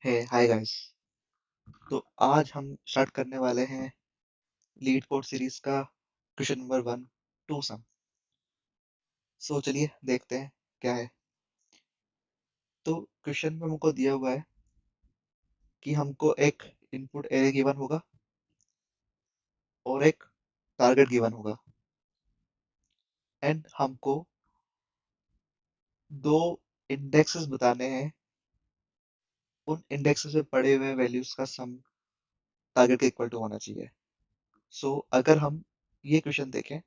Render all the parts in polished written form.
है hi guys. तो आज हम स्टार्ट करने वाले हैं लीड कोड सीरीज का क्वेश्चन नंबर 1 टू सम। सो चलिए देखते हैं क्या है। तो क्वेश्चन में हमको दिया हुआ है कि हमको एक इनपुट एरे गिवन होगा और एक टारगेट गिवन होगा एंड हमको दो इंडेक्सेस बताने हैं। उन इंडेक्सेस में पड़े हुए वैल्यूज का सम टारगेट के इक्वल टू होना चाहिए। सो अगर हम ये क्वेश्चन देखें,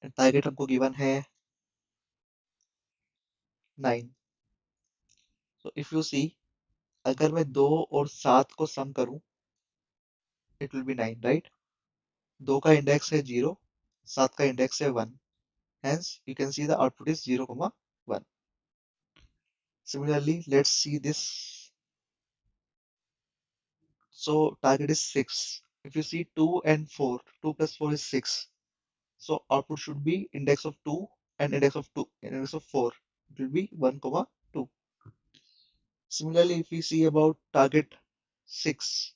टारगेट हमको गिवन है 9। सो इफ यू सी, अगर मैं 2 और 7 को सम करूं, इट विल बी 9, राइट। 2 का इंडेक्स है 0, 7 का इंडेक्स है 1, hence you can see the output is 0, 1. Similarly, let's see this. So target is 6. If you see 2 and 4, 2 plus 4 is 6. So output should be index of 2 and index of 2, index of 4. It will be 1, 2. Similarly, if we see about target 6,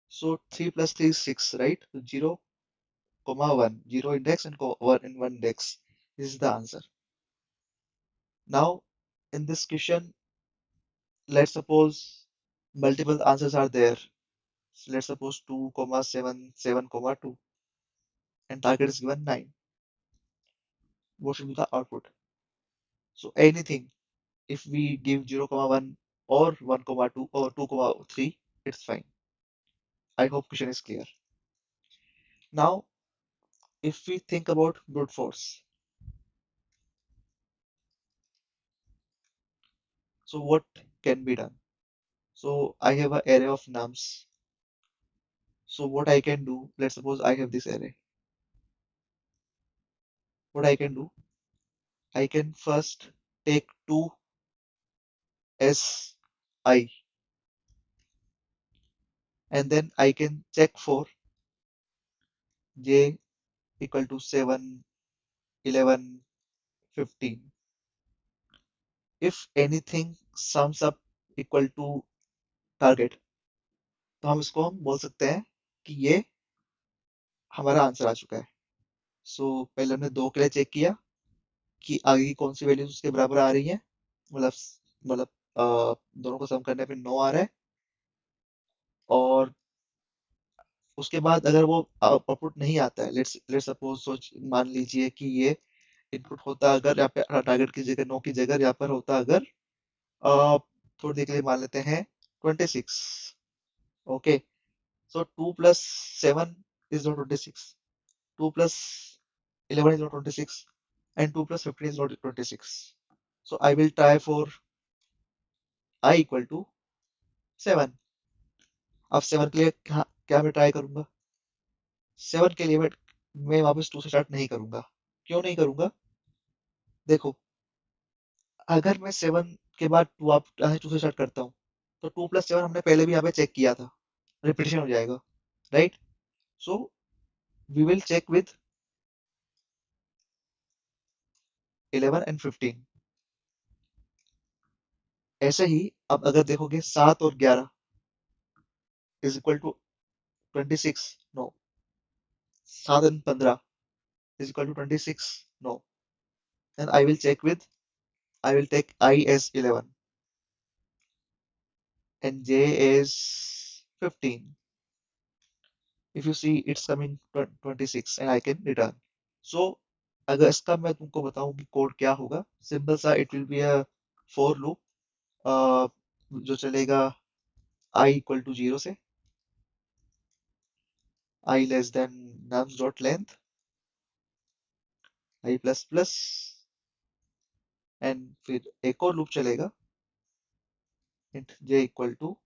so 3 plus 3 is 6, right? So 0, 1, 0 index and 1 in 1 index. This is the answer. Now, in this question, let's suppose multiple answers are there. So let's suppose 2, 7, 7, 2, and target is given 9. What should be the output? So anything, if we give 0, 1 or 1, 2 or 2, 3, it's fine. I hope question is clear. Now, if we think about brute force, so what can be done? So I have an array of nums. So what I can do, let's suppose I have this array. What I can do, I can first take 2 as I, and then I can check for j equal to 7, 11, 15. If anything sums up equal to target, तो हम बोल सकते हैं कि ये हमारा answer आ चुका है। सो पहले हमने 2 के लिए चेक किया कि आगे की कौन सी वैल्यूज उसके बराबर आ रही है। मतलब मतलब दोनों को सम करने पे 9 आ रहा है। और उसके बाद अगर वो आउटपुट नहीं आता है, लेट्स लेट्स सपोज, मान लीजिए कि ये इनपुट होता अगर यहाँ पे टारगेट की जगह 9 की जगह यहाँ पर होता अगर थोड़ी देर के लिए मान लेते हैं 26। Okay, so 2 plus 7 is not 26, 2 plus 11 is not 26, and 2 plus 15 is not 26. So I will try for I equal to 7. अब 7 के लिए क्या क्या मैं ट्राई करूंगा? 7 के लिए मैं वापस 2 से स्टार्ट नहीं करूंगा। क्यों नहीं करूंगा? देखो, अगर मैं 7 के बाद 2 आप 2 से स्टार्ट करता हूँ, तो 2 प्लस 7 हमने पहले भी यहाँ पे चेक किया था, रिपीटेशन हो जाएगा, right. So we will check with 11 and 15। ऐसे ही अब अगर देखोगे 7 और 11 is equal to 26, no. 7 and 15 is equal to 26, no. Then I will check with, I will take I as 11 and j is 15. If you see, it's coming 26 and I can return. So अगर इसका मैं तुमको बताऊं कि code क्या होगा, simple सा, it will be a for loop जो चलेगा I इक्वल टू 0 से I less than nums dot length I plus plus, and फिर एक और लूप चलेगा int j equal to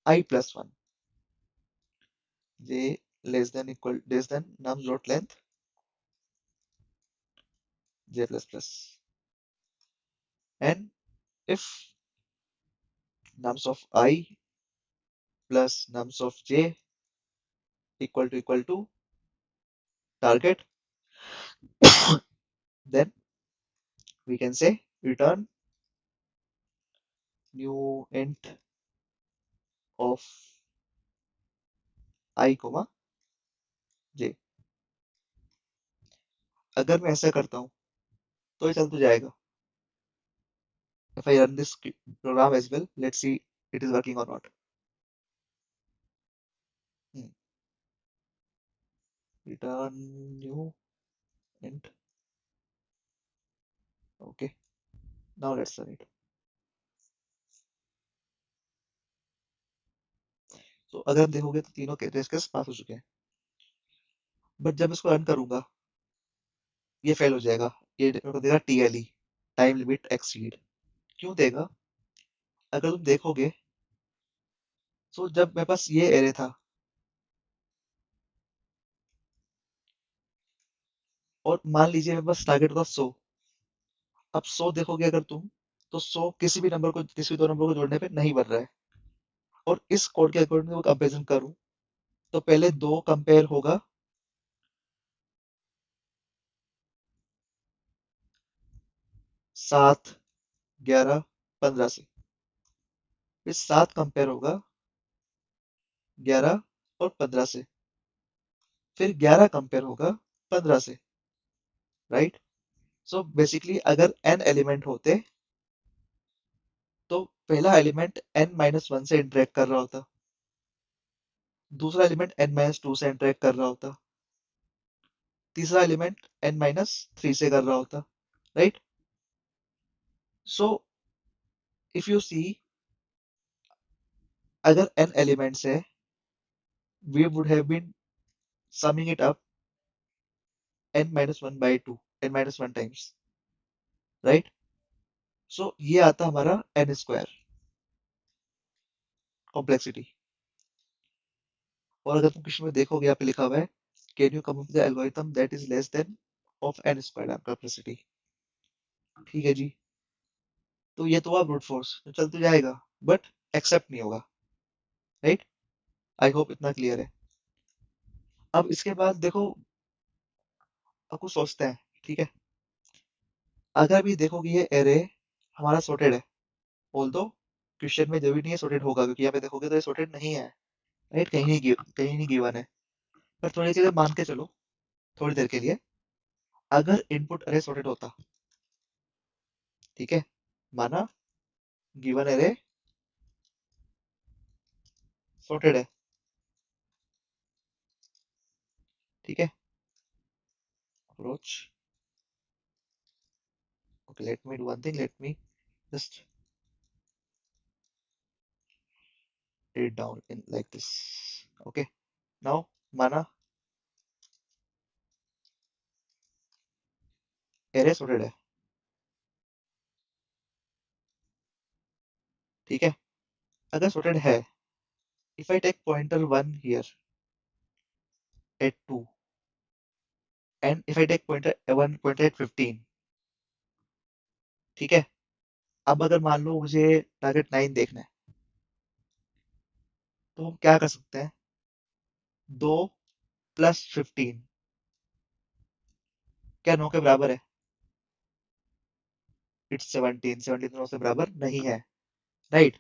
I plus 1, j less than nums dot length j plus plus, and if nums of I plus nums of j equal to target, then we can say return new int of I comma j। अगर मैं ऐसा करता हूँ तो ये चल तो जाएगा। if I run this program as well, let's see it is working or not। hmm. return new int। okay, now let's run it। तो अगर हम देखोगे तो तीनों टेस्ट केस पास हो चुके हैं, बट जब इसको रन करूंगा ये फेल हो जाएगा। ये मेरे को देगा TLE, टाइम लिमिट एक्सीड। क्यों देगा? अगर तुम देखोगे तो जब मेरे पास ये एरे था और मान लीजिए मेरे पास टारगेट था 100। अब 100 देखोगे अगर तुम, तो 100 किसी भी नंबर को, किसी भी दो नंबर को जोड़ने पे नहीं बन रहा है। और इस कोड के अकॉर्डिंग मैं कंपेरिजन करूं तो पहले 2 कंपेयर होगा 7, 11, 15 से। फिर 7 कंपेयर होगा 11 और 15 से। फिर 11 कंपेयर होगा 15 से। राइट। सो बेसिकली अगर n एलिमेंट होते तो पहला एलिमेंट n-1 से इंटरेक्ट कर रहा होता, दूसरा एलिमेंट n-2 से इंटरेक्ट कर रहा होता, तीसरा एलिमेंट n-3 से कर रहा होता। राइट। सो इफ यू सी, अगर n एलिमेंट्स है, we would have been summing it up n-1 by 2, n-1 times। Right. सो ये आता हमारा n स्क्वायर कॉम्प्लेक्सिटी। और अगर तुम क्वेश्चन में देखोगे यहाँ पे लिखा हुआ है can you come up with the algorithm that is less than of n square complexity. ठीक है जी। तो ये तो हुआ ब्रूट फोर्स, तो चल तो जाएगा बट एक्सेप्ट नहीं होगा। राइट। आई होप इतना क्लियर है। अब इसके बाद देखो, अब कुछ सोचते हैं। ठीक है। अगर भी देखोगे ये एरे हमारा सॉर्टेड है, ऑल्दो क्वेश्चन में जरूरी नहीं है सॉर्टेड होगा, क्योंकि यहाँ पे देखोगे तो ये सॉर्टेड नहीं है। राइट। कहीं नहीं गिवन है। पर थोड़ी देर मान के चलो, थोड़ी देर के लिए, अगर इनपुट अरे सॉर्टेड होता, ठीक है, माना गिवन अरे सॉर्टेड है, ठीक है, approach. Okay, let me do one thing, let me just read down in like this। okay, now माना array sorted है, ठीक है। अगर sorted है, if I take pointer 1 here at 2 and if I take pointer 1 pointer at 15, ठीक है। अब अगर मान लो मुझे टारगेट 9 देखना है, तो हम क्या कर सकते हैं? 2 प्लस 15 क्या 9 के बराबर है? इट्स 17। 17 9 से बराबर नहीं है। राइट।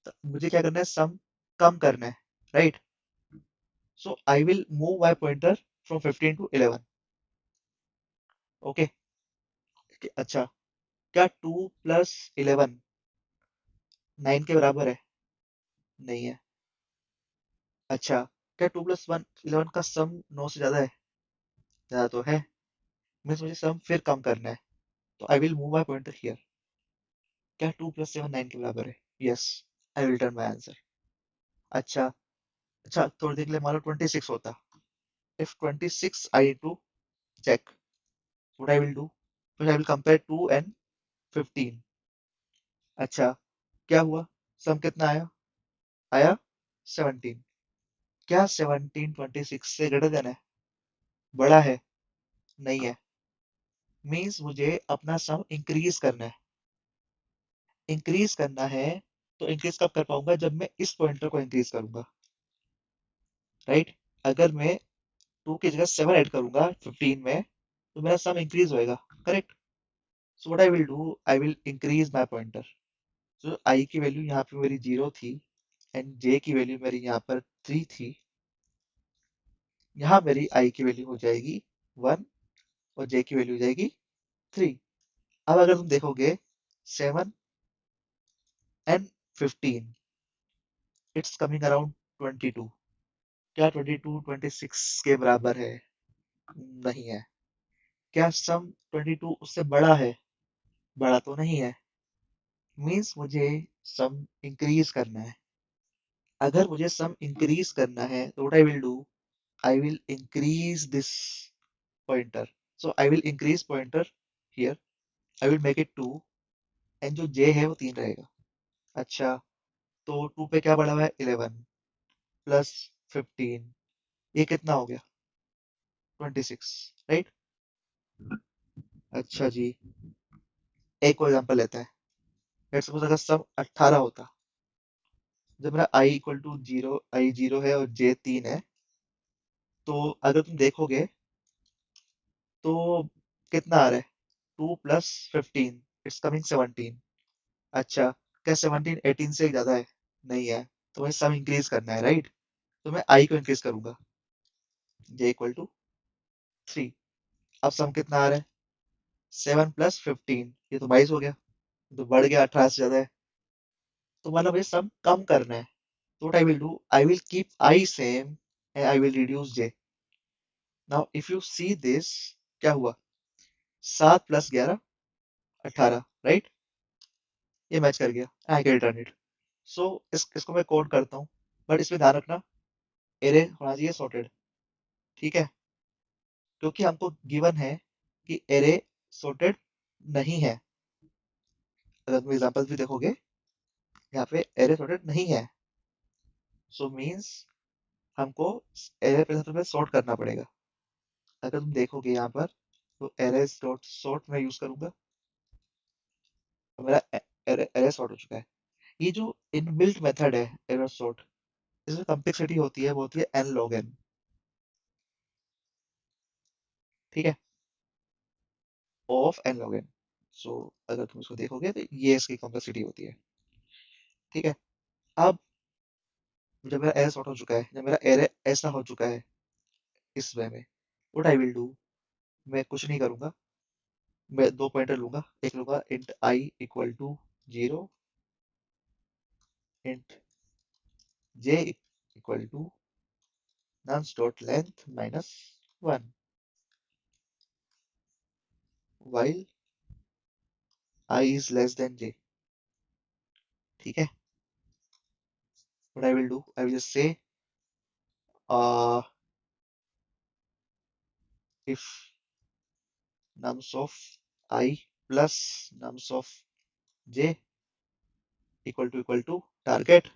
तो मुझे क्या करना है? सम कम करना है। Right. So I will move my pointer from 15 to 11। Okay. अच्छा, क्या 2 प्लस 11 9 के बराबर है? नहीं है। अच्छा, क्या 2 प्लस 1 11 का सम 9 से ज्यादा है? ज्यादा तो है। मीन्स मुझे सम फिर कम करना है, तो आई will move my pointer here. क्या 2 प्लस 7 9 के बराबर है? Yes. I will return my answer. अच्छा। अच्छा, थोड़ी देर के लिए मान लो 26 होता। If 26 I need to check what I will do, फिर आई विल कंपेयर 2 एंड 15। अच्छा, क्या हुआ? सम कितना आया? आया 17। क्या 17 26 से ग्रेटर देन है? बड़ा है? नहीं है। मीन्स मुझे अपना सम इंक्रीज करना है। इंक्रीज करना है, तो इंक्रीज कब कर पाऊंगा? जब मैं इस पॉइंटर को इंक्रीज करूंगा। राइट। अगर मैं 2 की जगह 7 ऐड करूंगा 15 में, तो मेरा सम इंक्रीज होएगा। Correct. So what I will do, I will increase my pointer. तो आई की वैल्यू यहाँ पे मेरी 0 थी एंड जे की वैल्यू मेरी यहाँ पर 3 थी। यहाँ मेरी आई की वैल्यू हो जाएगी 1 और जे की वैल्यू हो जाएगी 3। अब अगर तुम देखोगे 7 एंड 15, इट्स कमिंग अराउंड 22। क्या 22 26 के बराबर है? नहीं है। क्या सम 22 उससे बड़ा है? बड़ा तो नहीं है। मीन्स मुझे सम इंक्रीज करना है। अगर मुझे सम इंक्रीज करना है तो what I will do, I will increase this pointer. So I will increase pointer here, I will make it 2 and जो जे है वो 3 रहेगा। अच्छा, तो 2 पे क्या बढ़ा हुआ है? 11 प्लस 15, ये कितना हो गया? 26, राइट। अच्छा जी, एक और एग्जांपल लेते हैं। लेट्स सपोज अगर सम 18 होता, जब मेरा i इक्वल टू 0, आई 0 है और j 3 है, तो अगर तुम देखोगे तो कितना आ रहा है? 2 प्लस 15, इट्स कमिंग 17। अच्छा, क्या 17 18 से ज्यादा है? नहीं है। तो मुझे सम इंक्रीज करना है, राइट। तो मैं i को इंक्रीज करूंगा, j इक्वल टू 3। अब सम कितना आ रहा है? 7 प्लस 15, ये तो 22 हो गया। ये तो बढ़ गया, 18 से ज्यादा है। तो मतलब ये सम कम करना है। तो what I will do, I will keep I same and I will reduce j. Now if you see this, क्या हुआ? 7 प्लस 11 18, राइट। ये मैच कर गया, आई कैन रिटर्न इट। सो इसको मैं कोड करता हूँ, बट इसमें ध्यान रखना एरे होना चाहिए सॉर्टेड, ठीक है। क्योंकि हमको गिवन है कि एरे सॉर्टेड नहीं है। अगर तुम एग्जांपल भी देखोगे, यहाँ पे एरे सॉर्टेड नहीं है। सो मीन्स हमको एरे पे सॉर्ट करना पड़ेगा। अगर तुम देखोगे यहाँ पर, तो एरेज डॉट सॉर्ट मैं यूज करूंगा, तो मेरा एरे सॉर्ट हो चुका है। ये जो इनबिल्ट मेथड है एरर सॉर्ट, इसमें कॉम्प्लेक्सिटी होती है, वो होती है n log n, ठीक है, ऑफ n log n। सो अगर तुम इसको देखोगे तो ये इसकी कॉम्प्लेक्सिटी होती है, ठीक है। अब जब मेरा एरे सॉर्ट हो चुका है, जब मेरा एरे ऐसा हो चुका है इस वे में, व्हाट आई विल डू, मैं कुछ नहीं करूंगा। मैं दो पॉइंटर लूंगा, एक लूंगा int I equal to 0, int j equal to nums dot length minus 1, while I is less than j, ठीक है। what I will do, I will just say uh, if nums of I plus nums of j equal to target,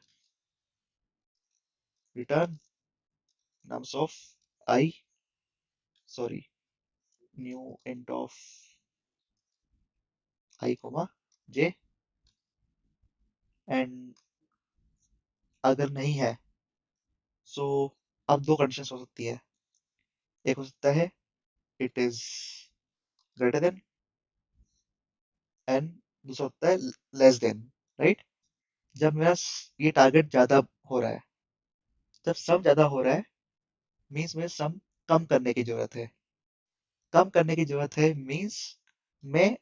return nums of I, sorry, new int of I comma j, and अगर नहीं है, सो अब दो conditions हो सकती है। एक हो सकता है it is greater than, and दूसरा होता है लेस देन, राइट। जब मेरा ये टारगेट ज्यादा हो रहा है, जब सम ज्यादा हो रहा है, मीन्स मुझे सम कम करने की जरूरत है। कम करने की जरूरत है मीन्स मैं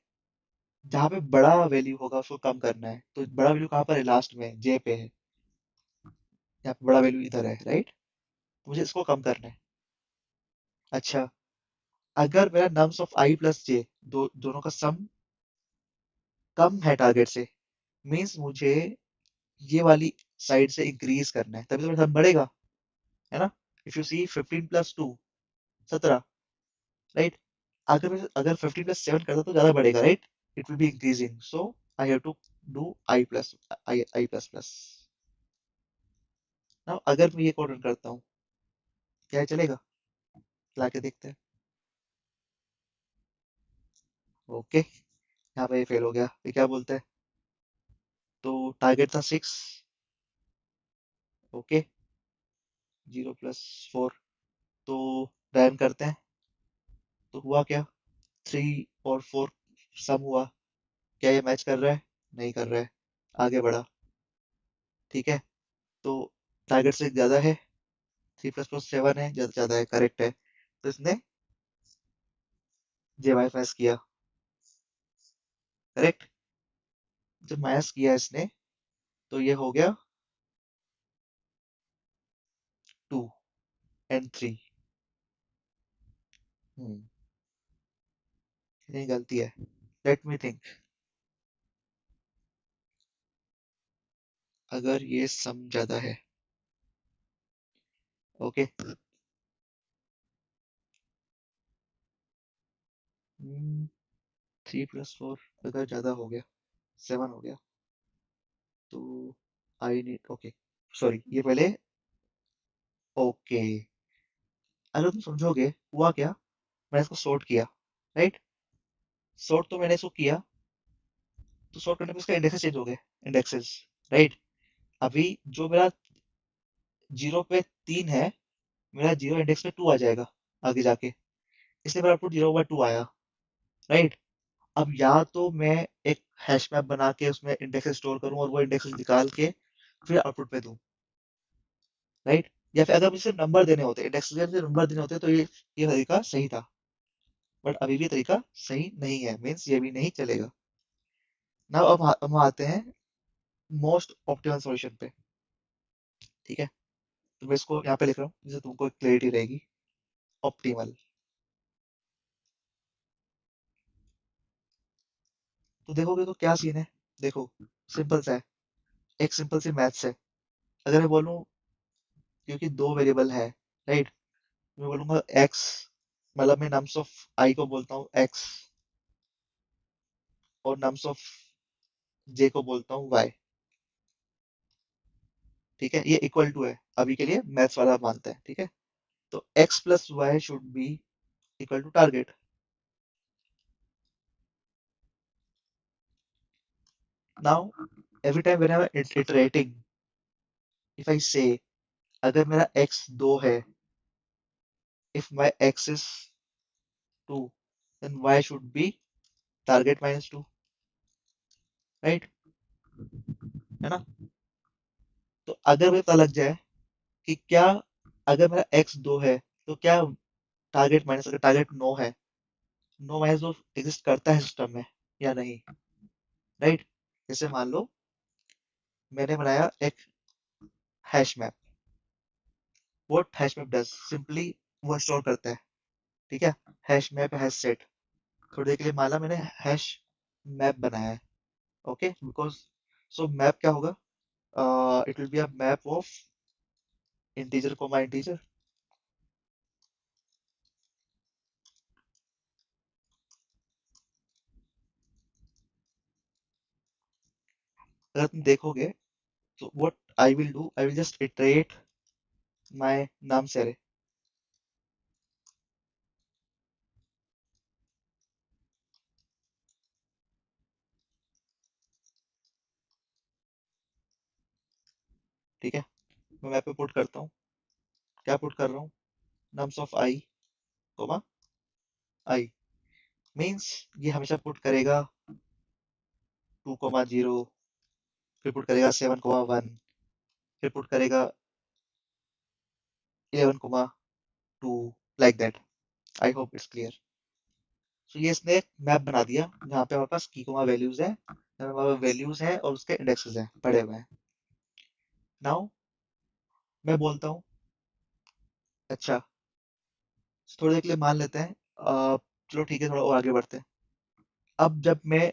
जहाँ पे बड़ा वैल्यू होगा उसको कम करना है। तो बड़ा वैल्यू कहाँ पर है? लास्ट में जे पे है। यहाँ पे बड़ा वैल्यू इधर है, राइट। मुझे इसको कम करना है। अच्छा, अगर मेरा नम्स ऑफ आई प्लस जे दोनों का सम कम है टारगेट से, मीन्स मुझे ये वाली साइड से इंक्रीज करना है, तभी तो मेरा सम बढ़ेगा, है ना। If you see 15 plus 2 17, right. अगर 15 प्लस 7 करता तो ज्यादा बढ़ेगा, right. It will be increasing, so I have to do I plus plus. Now अगर मैं ये कोड रन करता हूँ, क्या ये चलेगा? चला के देखते हैं। ओके, यहाँ पे फेल हो गया। ये क्या बोलते हैं? तो टारगेट था 6, ओके, 0 + 4। तो रन करते हैं, तो हुआ क्या? 3 और 4 सम हुआ। क्या ये मैच कर रहा है? नहीं कर रहा है। आगे बढ़ा। ठीक है, तो टारगेट से ज्यादा है, 3++7 है, ज्यादा ज्यादा है, करेक्ट है। तो इसने जे माइनस किया, करेक्ट। जब माइनस किया इसने, तो ये हो गया 2 और 3। हम्म, ये गलती है। Let me think. अगर ये सम ज्यादा है, ओके, 3+4 अगर ज्यादा हो गया, 7 हो गया, तो आई नीड, ओके, सॉरी, ये पहले, ओके, अगर तुम समझोगे हुआ क्या, मैंने इसको सॉर्ट किया, राइट। सॉर्ट तो मैंने इसको किया, तो सॉर्ट करने पे इसका इंडेक्सेस चेंज हो गए, इंडेक्सेस, राइट। अभी जो मेरा 0 पे 3 है, मेरा 0 इंडेक्स में 2 आ जाएगा आगे जाके, इसलिए मेरा आउटपुट 0/2 आया, राइट। अब या तो मैं एक हैश मैप बना के उसमें इंडेक्सेस स्टोर करूं और वो इंडेक्सेस निकाल के फिर आउटपुट पे दूं, राइट। या फिर अगर मुझे नंबर देने होते, इंडेक्सेस के नंबर देने होते, तो ये तरीका सही था। बट अभी भी तरीका सही नहीं है, मीन्स ये भी नहीं चलेगा। ना अब हम आते हैं मोस्ट ऑप्टिमल सॉल्यूशन पे। ठीक है, तो मैं इसको यहाँ पे लिख रहा हूँ जिससे तुमको क्लैरिटी रहेगी। ऑप्टिमल, तो देखोगे तो क्या सीन है, देखो, सिंपल सा है, एक सिंपल सी मैथ्स है। अगर मैं बोलूँ, क्योंकि दो वेरिएबल है, राइट, मैं बोलूंगा एक्स, मतलब मैं नम्स ऑफ आई को बोलता हूँ एक्स, और नम्स ऑफ जे को बोलता हूँ वाई। ठीक है, ये इक्वल टू है, अभी के लिए मैथ्स वाला मानते हैं, ठीक है। तो x+y should be equal to target. Now every time when I am iterating, if I say, अगर मेरा x 2 है, if my x is 2, then y should be target -2, right, है ना। तो अगर मुझे पता लग जाए कि क्या, अगर मेरा x 2 है, तो क्या टारगेट माइनस, अगर टारगेट 9 है, 9 - 2 एग्जिस्ट करता है सिस्टम में या नहीं, राइट। जैसे मान लो मैंने बनाया एक hash map, what hash map does simply, वो स्टोर करता है, ठीक है। हैश मैप, हैश सेट, थोड़ी देर के लिए माना मैंने हैश मैप बनाया है, ओके, बिकॉज, सो मैप क्या होगा, it will be a map of integer comma integer. अगर तुम देखोगे, तो what I will do, I will just iterate my nums से अरे, ठीक है। मैं मैप पे पुट करता हूँ, क्या पुट कर रहा हूँ, nums of I coma I, means ये हमेशा पुट करेगा 2,0, फिर पुट करेगा 7,1, फिर पुट करेगा 11,2, like that. I hope it's clear. तो ये इसने एक मैप बना दिया जहाँ पे हमारे पास की कोमा वैल्यूज है, जहाँ पे वैल्यूज हैं और उसके इंडेक्सेस हैं पड़े हुए हैं। नाउ मैं बोलता हूँ, अच्छा, थोड़ी देर के लिए मान लेते हैं, चलो ठीक है, थोड़ा और आगे बढ़ते हैं। अब जब मैं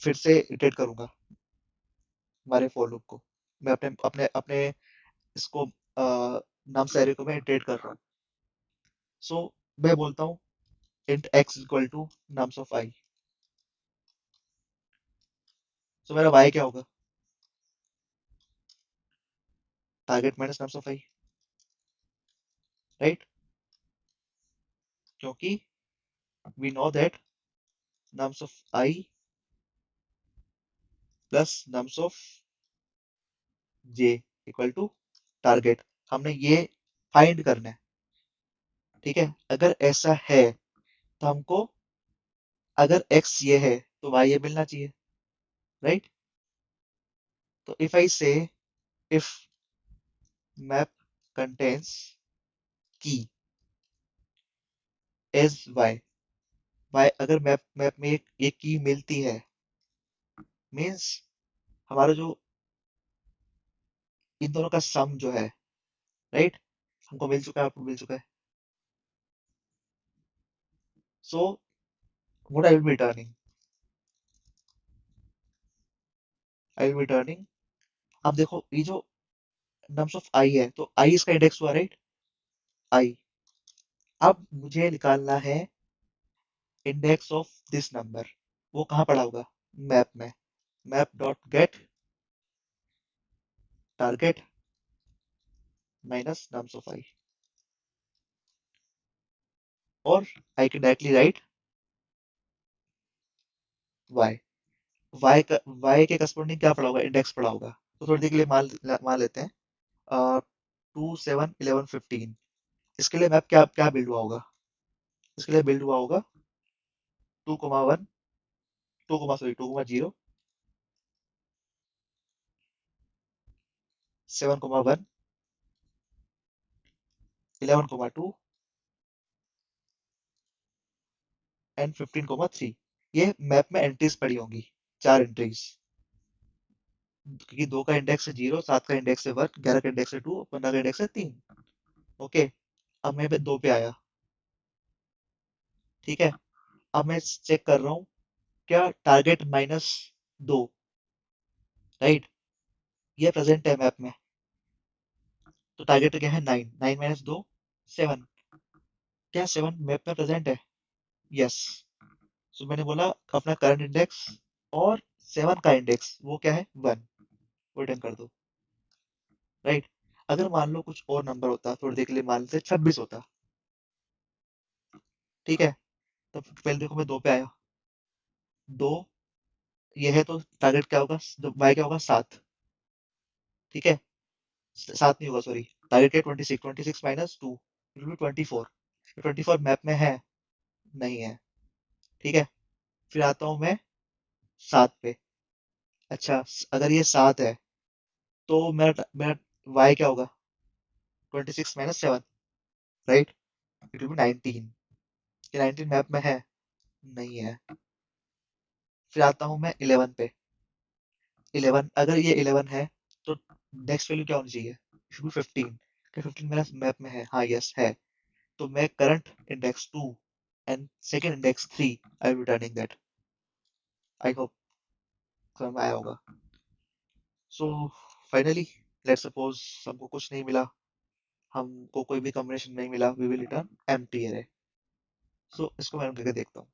फिर से इटरेट करूंगा हमारे फॉर लूप को, मैं अपने अपने अपने इसको, नाम से array को मैं इटरेट कर रहा हूँ। सो मैं बोलता हूँ int x equal to nums of i, so मेरा y क्या होगा, target minus nums of i, right, क्योंकि we know that nums of I plus nums of j equal to target, हमने ये फाइंड करना है, ठीक है। अगर ऐसा है तो हमको, अगर x ये है तो y ये मिलना चाहिए, राइट। तो इफ आई से इफ मैप कंटेन्स की एज वाई, वाई अगर मैप मैप में एक की मिलती है, मीन्स हमारा जो इन दोनों का सम जो है, राइट, हमको मिल चुका है, आपको मिल चुका है। So what I will be returning, I will be returning, अब देखो ये जो नम्स ऑफ आई है, तो आई इसका इंडेक्स हुआ, राइट, आई। अब मुझे निकालना है इंडेक्स ऑफ दिस नंबर, वो कहाँ पड़ा होगा, मैप में, map dot get target minus nums of i, और I can directly write y, y के करस्पॉन्डिंग क्या पड़ा होगा, इंडेक्स पड़ा होगा। तो थोड़ी देर के लिए मान लेते हैं 2 7 11 15, इसके लिए मैप क्या क्या बिल्ड हुआ होगा, इसके लिए बिल्ड हुआ होगा 2 1 2 0 7 1 11 2 एंड 15 3, ये मैप में एंट्रीज पड़ी होंगी, 4 एंट्रीज, क्योंकि 2 का इंडेक्स है 0, 7 का इंडेक्स है 1, 11 का इंडेक्स है 2, 15 का इंडेक्स है 3। ओके, अब मैं 2 पे आया, ठीक है, अब मैं चेक कर रहा हूँ क्या टारगेट -2, राइट, ये प्रेजेंट है मैप में, तो टारगेट क्या है 9, 9 - 2 7, क्या 7 मैप में प्रेजेंट है, यस। सो मैंने बोला अपना करंट इंडेक्स और 7 का इंडेक्स वो क्या है 1, वो रिटर्न कर दो, राइट। अगर मान लो कुछ और नंबर होता, थोड़ी देर के लिए मान लेते 26 होता, ठीक है, तो पहले देखो मैं 2 पे आया, 2 ये है, तो टारगेट क्या होगा, वाई क्या होगा 7, ठीक है, 7 नहीं होगा, सॉरी, टारगेट क्या 26, 26 -2 विल बी 24, 24 मैप में है, नहीं है, ठीक है। फिर आता हूँ मैं 7 पे, अच्छा, अगर ये 7 है तो मेरा मेरा वाई क्या होगा, 26 - 7, राइट, इट विल बी 19, ये 19 मैप में है, नहीं है। फिर आता हूँ मैं 11 पे, 11 अगर ये 11 है तो नेक्स्ट वैल्यू क्या होनी चाहिए, इट शुड बी 15, क्या 15 मेरा मैप में है, हाँ यस है, तो मैं current index 2 and second index 3 I will returning that, I hope समझ में आया होगा। सो फाइनली लेट्स सपोज हमको कुछ नहीं मिला, हमको कोई भी कॉम्बिनेशन नहीं मिला, we will return empty array. So इसको मैं करके देखता हूँ।